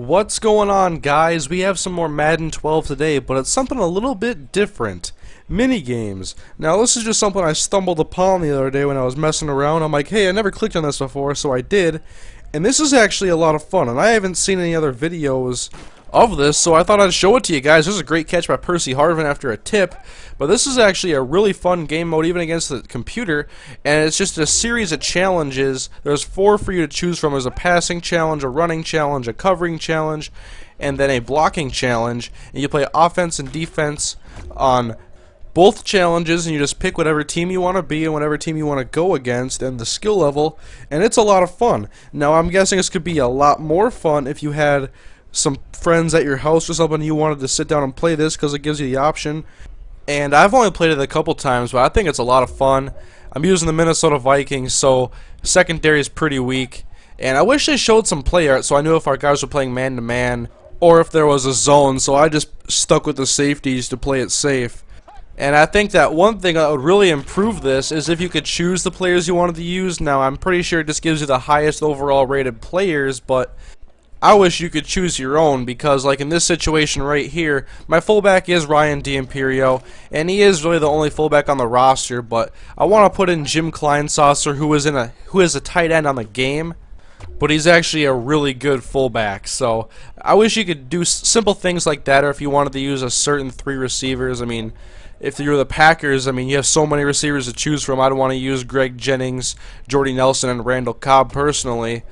What's going on, guys? We have some more Madden 12 today, but it's something a little bit different. Mini games. Now, this is just something I stumbled upon the other day when I was messing around. I'm like, hey, I never clicked on this before, so I did. And this is actually a lot of fun, and I haven't seen any other videos of this, so I thought I'd show it to you guys. This is a great catch by Packers169 after a tip, but this is actually a really fun game mode even against the computer, and it's just a series of challenges. There's 4 for you to choose from. There's a passing challenge, a running challenge, a covering challenge, and then a blocking challenge, and you play offense and defense on both challenges, and you just pick whatever team you want to be and whatever team you want to go against and the skill level, and it's a lot of fun. Now, I'm guessing this could be a lot more fun if you had some friends at your house or something and you wanted to sit down and play this, because it gives you the option. And I've only played it a couple times, but I think it's a lot of fun. I'm using the Minnesota Vikings, so secondary is pretty weak, and I wish they showed some play art so I knew if our guys were playing man-to-man or if there was a zone, so I just stuck with the safeties to play it safe. And I think that one thing that would really improve this is if you could choose the players you wanted to use. Now, I'm pretty sure it just gives you the highest overall rated players, but I wish you could choose your own, because like in this situation right here, my fullback is Ryan D'Imperio, and he is really the only fullback on the roster, but I want to put in Jim Kleinsasser, who is a tight end on the game, but he's actually a really good fullback. So I wish you could do simple things like that, or if you wanted to use a certain 3 receivers. I mean, if you're the Packers, I mean, you have so many receivers to choose from. I'd want to use Greg Jennings, Jordy Nelson, and Randall Cobb personally.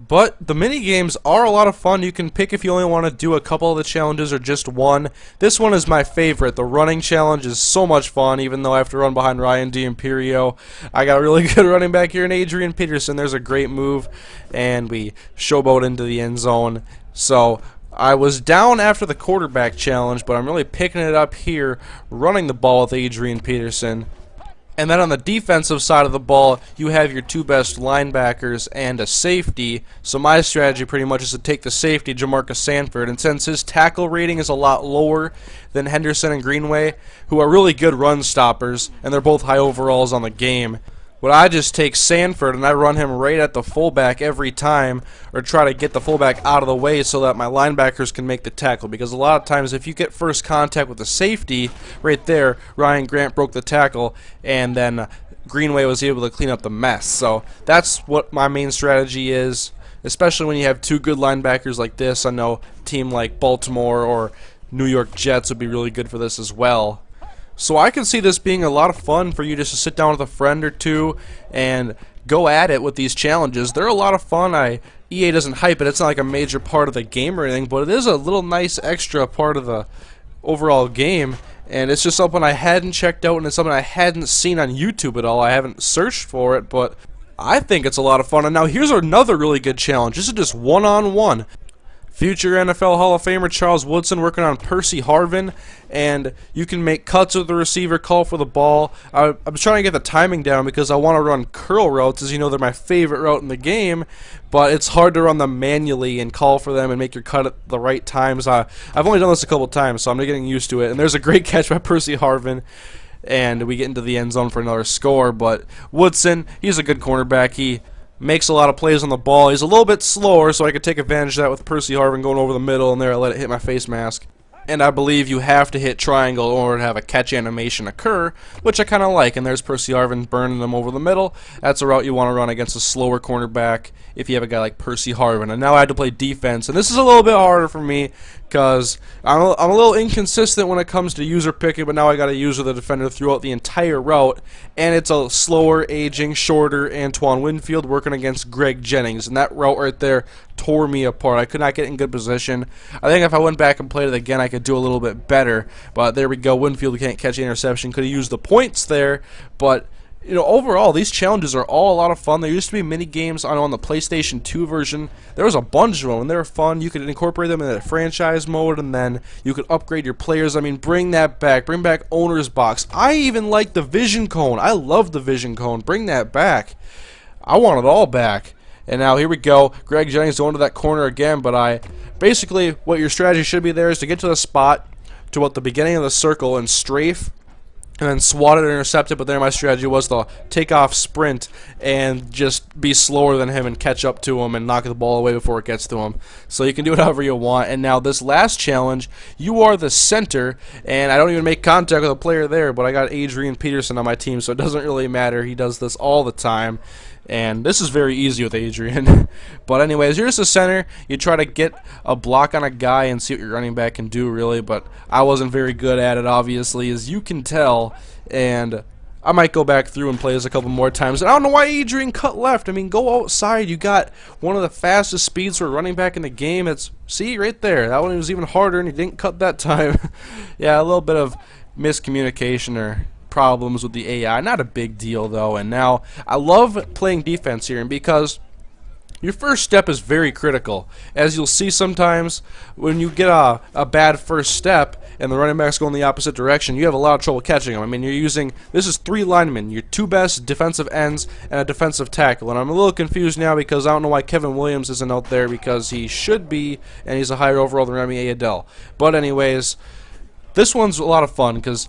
But the mini games are a lot of fun. You can pick if you only want to do a couple of the challenges or just one. This one is my favorite. The running challenge is so much fun, even though I have to run behind Ryan D'Imperio. I got a really good running back here in Adrian Peterson. There's a great move, and we showboat into the end zone. So I was down after the quarterback challenge, but I'm really picking it up here, running the ball with Adrian Peterson. And then on the defensive side of the ball, you have your 2 best linebackers and a safety. So my strategy pretty much is to take the safety, Jamarcus Sanford, and since his tackle rating is a lot lower than Henderson and Greenway, who are really good run stoppers, and they're both high overalls on the game, but I just take Sanford and I run him right at the fullback every time, or try to get the fullback out of the way so that my linebackers can make the tackle. Because a lot of times if you get first contact with the safety, right there, Ryan Grant broke the tackle, and then Greenway was able to clean up the mess. So that's what my main strategy is, especially when you have 2 good linebackers like this. I know a team like Baltimore or New York Jets would be really good for this as well. So I can see this being a lot of fun for you just to sit down with a friend or 2 and go at it with these challenges. They're a lot of fun. EA doesn't hype it. It's not like a major part of the game or anything, but it is a little nice extra part of the overall game. And it's just something I hadn't checked out, and it's something I hadn't seen on YouTube at all. I haven't searched for it, but I think it's a lot of fun. And now here's another really good challenge. This is just one-on-one. Future NFL Hall of Famer Charles Woodson working on Packers169, and you can make cuts with the receiver, call for the ball. I'm trying to get the timing down because I want to run curl routes. As you know, they're my favorite route in the game, but it's hard to run them manually and call for them and make your cut at the right times. I've only done this a couple times, so I'm getting used to it. And there's a great catch by Packers169, and we get into the end zone for another score. But Woodson, he's a good cornerback. He makes a lot of plays on the ball. He's a little bit slower, so I could take advantage of that with Packers169 going over the middle, and there I let it hit my face mask. And I believe you have to hit triangle in order to have a catch animation occur, which I kind of like. And there's Packers169 burning them over the middle. That's a route you want to run against a slower cornerback if you have a guy like Packers169. And now I had to play defense, and this is a little bit harder for me because I'm a little inconsistent when it comes to user picking, but now I got to use the defender throughout the entire route, and it's a slower, aging, shorter Antoine Winfield working against Greg Jennings, and that route right there tore me apart. I could not get in good position. I think if I went back and played it again, I could do a little bit better, but there we go. Winfield can't catch the interception. Could have used the points there, but you know, overall, these challenges are all a lot of fun. There used to be mini games on the PlayStation 2 version. There was a bunch of them, and they were fun. You could incorporate them in the franchise mode, and then you could upgrade your players. I mean, bring that back. Bring back Owner's Box. I even like the Vision Cone. I love the Vision Cone. Bring that back. I want it all back. And now here we go. Greg Jennings going to that corner again, but basically what your strategy should be there is to get to the spot, to about the beginning of the circle, and strafe and then swat it or intercept it, but there my strategy was to take off sprint and just be slower than him and catch up to him and knock the ball away before it gets to him. So you can do it however you want. And now this last challenge, you are the center, and I don't even make contact with a player there, but I got Adrian Peterson on my team, so it doesn't really matter. He does this all the time. And this is very easy with Adrian. But anyways, you're just a center. You try to get a block on a guy and see what your running back can do, really. But I wasn't very good at it, obviously, as you can tell. And I might go back through and play this a couple more times. And I don't know why Adrian cut left. I mean, go outside. You got one of the fastest speeds for a running back in the game. See, right there. That one was even harder, and he didn't cut that time. Yeah, a little bit of miscommunication or problems with the AI. Not a big deal though. And now I love playing defense here, and because your first step is very critical, as you'll see sometimes when you get a bad first step and the running backs go in the opposite direction, you have a lot of trouble catching them. I mean, this is 3 linemen, your 2 best defensive ends and a defensive tackle, and I'm a little confused now because I don't know why Kevin Williams isn't out there, because he should be, and he's a higher overall than Remy Adel. But anyways, this one's a lot of fun because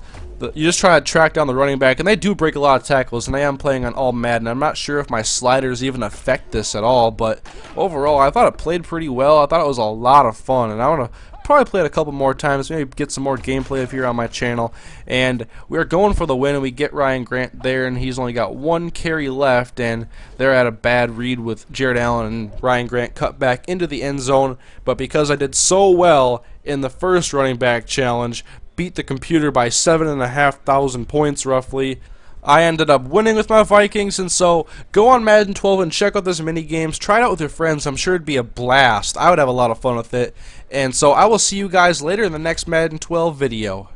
you just try to track down the running back, and they do break a lot of tackles, and I am playing on all Madden. I'm not sure if my sliders even affect this at all, but overall I thought it played pretty well. I thought it was a lot of fun, and I want to probably play it a couple more times, maybe get some more gameplay if you're on my channel. And we're going for the win, and we get Ryan Grant there, and he's only got 1 carry left, and they're at a bad read with Jared Allen, and Ryan Grant cut back into the end zone. But because I did so well in the first running back challenge, beat the computer by 7,500 points roughly, I ended up winning with my Vikings. And so go on Madden 12 and check out this mini games. Try it out with your friends. I'm sure it'd be a blast. I would have a lot of fun with it. And so I will see you guys later in the next Madden 12 video.